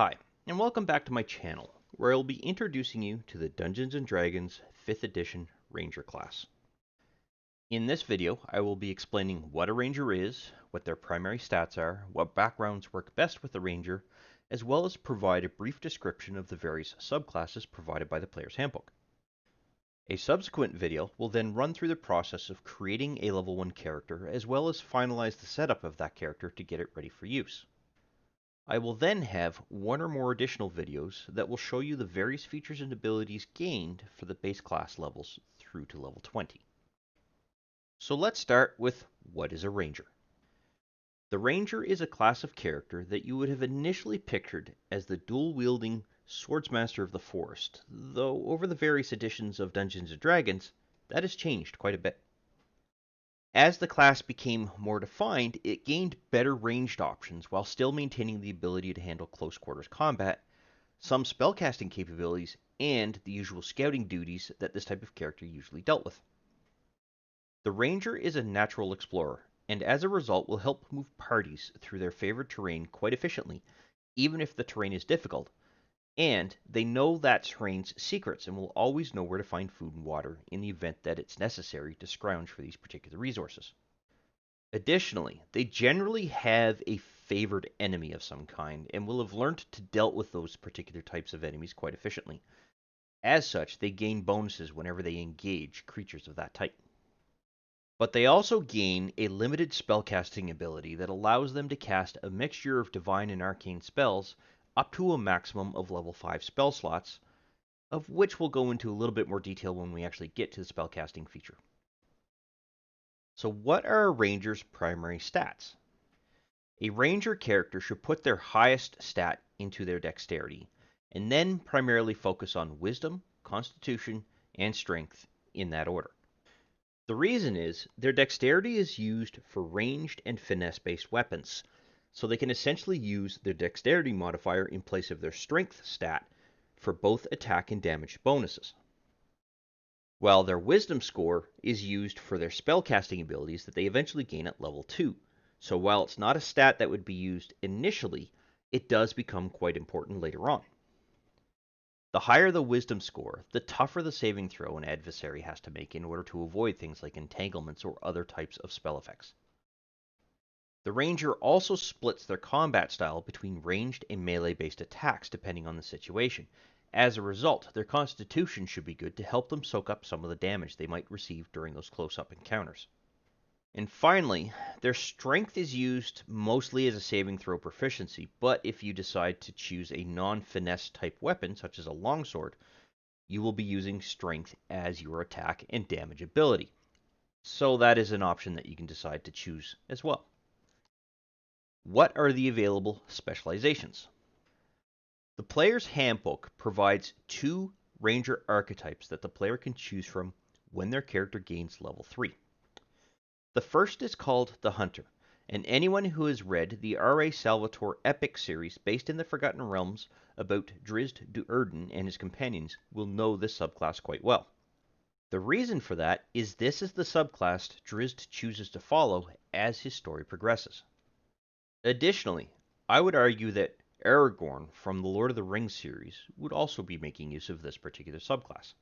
Hi, and welcome back to my channel, where I will be introducing you to the Dungeons & Dragons 5th Edition Ranger class. In this video, I will be explaining what a Ranger is, what their primary stats are, what backgrounds work best with the Ranger, as well as provide a brief description of the various subclasses provided by the player's handbook. A subsequent video will then run through the process of creating a level 1 character, as well as finalize the setup of that character to get it ready for use. I will then have one or more additional videos that will show you the various features and abilities gained for the base class levels through to level 20. So let's start with what is a Ranger. The Ranger is a class of character that you would have initially pictured as the dual-wielding Swordsmaster of the Forest, though over the various editions of Dungeons & Dragons, that has changed quite a bit. As the class became more defined, it gained better ranged options while still maintaining the ability to handle close quarters combat, some spellcasting capabilities, and the usual scouting duties that this type of character usually dealt with. The Ranger is a natural explorer, and as a result will help move parties through their favorite terrain quite efficiently, even if the terrain is difficult, and they know that terrain's secrets and will always know where to find food and water in the event that it's necessary to scrounge for these particular resources. Additionally, they generally have a favored enemy of some kind and will have learned to deal with those particular types of enemies quite efficiently. As such, they gain bonuses whenever they engage creatures of that type. But they also gain a limited spellcasting ability that allows them to cast a mixture of divine and arcane spells up to a maximum of level 5 spell slots, of which we'll go into a little bit more detail when we actually get to the spellcasting feature. So what are a Ranger's primary stats? A Ranger character should put their highest stat into their dexterity, and then primarily focus on wisdom, constitution, and strength in that order. The reason is their dexterity is used for ranged and finesse-based weapons, so they can essentially use their dexterity modifier in place of their strength stat for both attack and damage bonuses. While their wisdom score is used for their spellcasting abilities that they eventually gain at level 2. So while it's not a stat that would be used initially, it does become quite important later on. The higher the wisdom score, the tougher the saving throw an adversary has to make in order to avoid things like entanglements or other types of spell effects. The Ranger also splits their combat style between ranged and melee-based attacks depending on the situation. As a result, their constitution should be good to help them soak up some of the damage they might receive during those close-up encounters. And finally, their strength is used mostly as a saving throw proficiency, but if you decide to choose a non-finesse type weapon, such as a longsword, you will be using strength as your attack and damage ability. So that is an option that you can decide to choose as well. What are the available specializations? The player's handbook provides 2 Ranger archetypes that the player can choose from when their character gains level 3. The first is called the Hunter, and anyone who has read the R.A. Salvatore epic series based in the Forgotten Realms about Drizzt Do'Urden and his companions will know this subclass quite well. The reason for that is this is the subclass Drizzt chooses to follow as his story progresses. Additionally, I would argue that Aragorn from the Lord of the Rings series would also be making use of this particular subclass.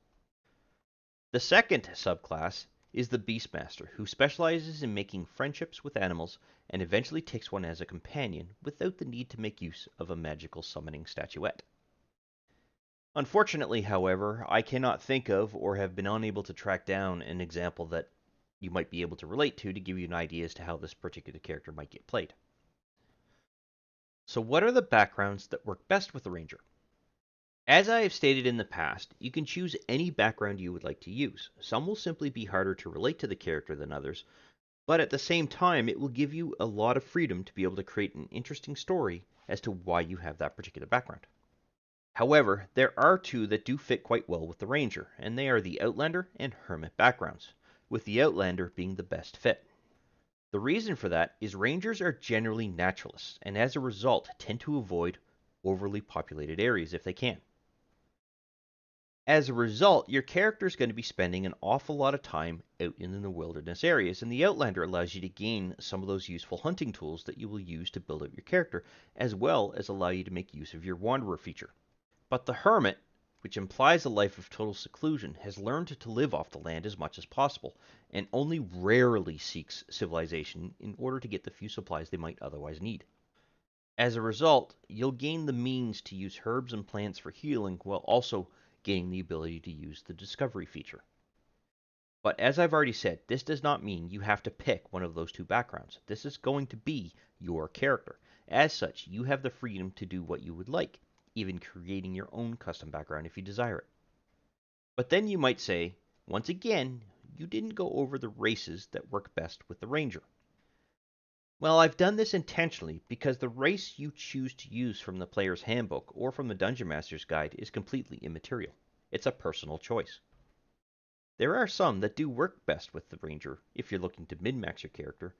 The second subclass is the Beastmaster, who specializes in making friendships with animals and eventually takes one as a companion without the need to make use of a magical summoning statuette. Unfortunately, however, I cannot think of or have been unable to track down an example that you might be able to relate to give you an idea as to how this particular character might get played. So what are the backgrounds that work best with the Ranger? As I have stated in the past, you can choose any background you would like to use. Some will simply be harder to relate to the character than others, but at the same time it will give you a lot of freedom to be able to create an interesting story as to why you have that particular background. However, there are 2 that do fit quite well with the Ranger, and they are the Outlander and Hermit backgrounds, with the Outlander being the best fit. The reason for that is Rangers are generally naturalists, and as a result tend to avoid overly populated areas if they can. As a result, your character is going to be spending an awful lot of time out in the wilderness areas, and the Outlander allows you to gain some of those useful hunting tools that you will use to build out your character, as well as allow you to make use of your Wanderer feature. But the Hermit, which implies a life of total seclusion, has learned to live off the land as much as possible, and only rarely seeks civilization in order to get the few supplies they might otherwise need. As a result, you'll gain the means to use herbs and plants for healing while also gaining the ability to use the discovery feature. But as I've already said, this does not mean you have to pick one of those two backgrounds. This is going to be your character. As such, you have the freedom to do what you would like, even creating your own custom background if you desire it. But then you might say, once again, you didn't go over the races that work best with the Ranger. Well, I've done this intentionally because the race you choose to use from the player's handbook or from the Dungeon Master's Guide is completely immaterial. It's a personal choice. There are some that do work best with the Ranger if you're looking to min-max your character,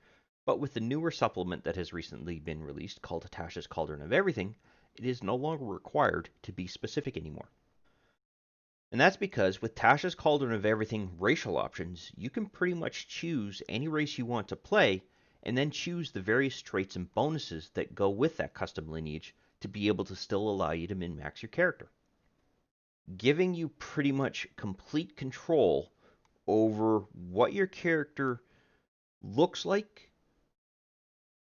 but with the newer supplement that has recently been released called Tasha's Cauldron of Everything, it is no longer required to be specific anymore. And that's because with Tasha's Cauldron of Everything racial options, you can pretty much choose any race you want to play and then choose the various traits and bonuses that go with that custom lineage to be able to still allow you to min-max your character, giving you pretty much complete control over what your character looks like,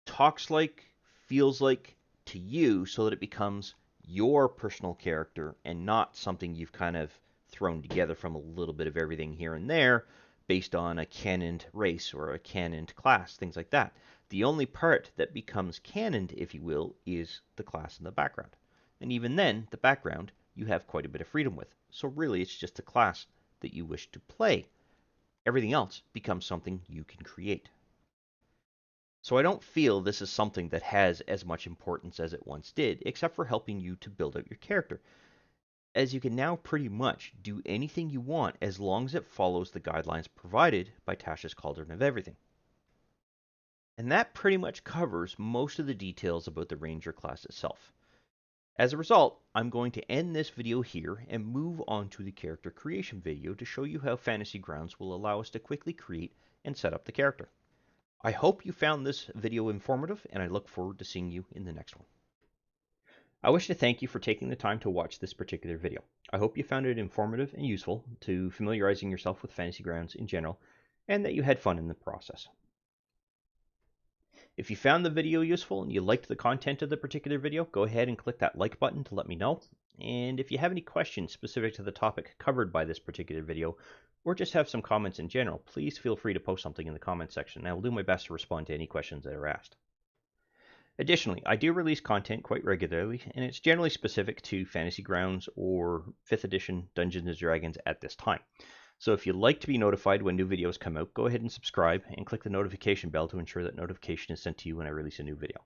talks like, feels like to you, so that it becomes your personal character and not something you've kind of thrown together from a little bit of everything here and there based on a canoned race or a canoned class, things like that. The only part that becomes canoned, if you will, is the class in the background. And even then, the background you have quite a bit of freedom with. So really, it's just a class that you wish to play. Everything else becomes something you can create. So I don't feel this is something that has as much importance as it once did, except for helping you to build out your character, as you can now pretty much do anything you want as long as it follows the guidelines provided by Tasha's Cauldron of Everything. And that pretty much covers most of the details about the Ranger class itself. As a result, I'm going to end this video here and move on to the character creation video to show you how Fantasy Grounds will allow us to quickly create and set up the character. I hope you found this video informative, and I look forward to seeing you in the next one. I wish to thank you for taking the time to watch this particular video. I hope you found it informative and useful to familiarizing yourself with Fantasy Grounds in general, and that you had fun in the process. If you found the video useful and you liked the content of the particular video, go ahead and click that like button to let me know. And if you have any questions specific to the topic covered by this particular video, or just have some comments in general, please feel free to post something in the comment section, and I will do my best to respond to any questions that are asked. Additionally, I do release content quite regularly, and it's generally specific to Fantasy Grounds or 5th edition Dungeons & Dragons at this time. So if you'd like to be notified when new videos come out, go ahead and subscribe and click the notification bell to ensure that notification is sent to you when I release a new video.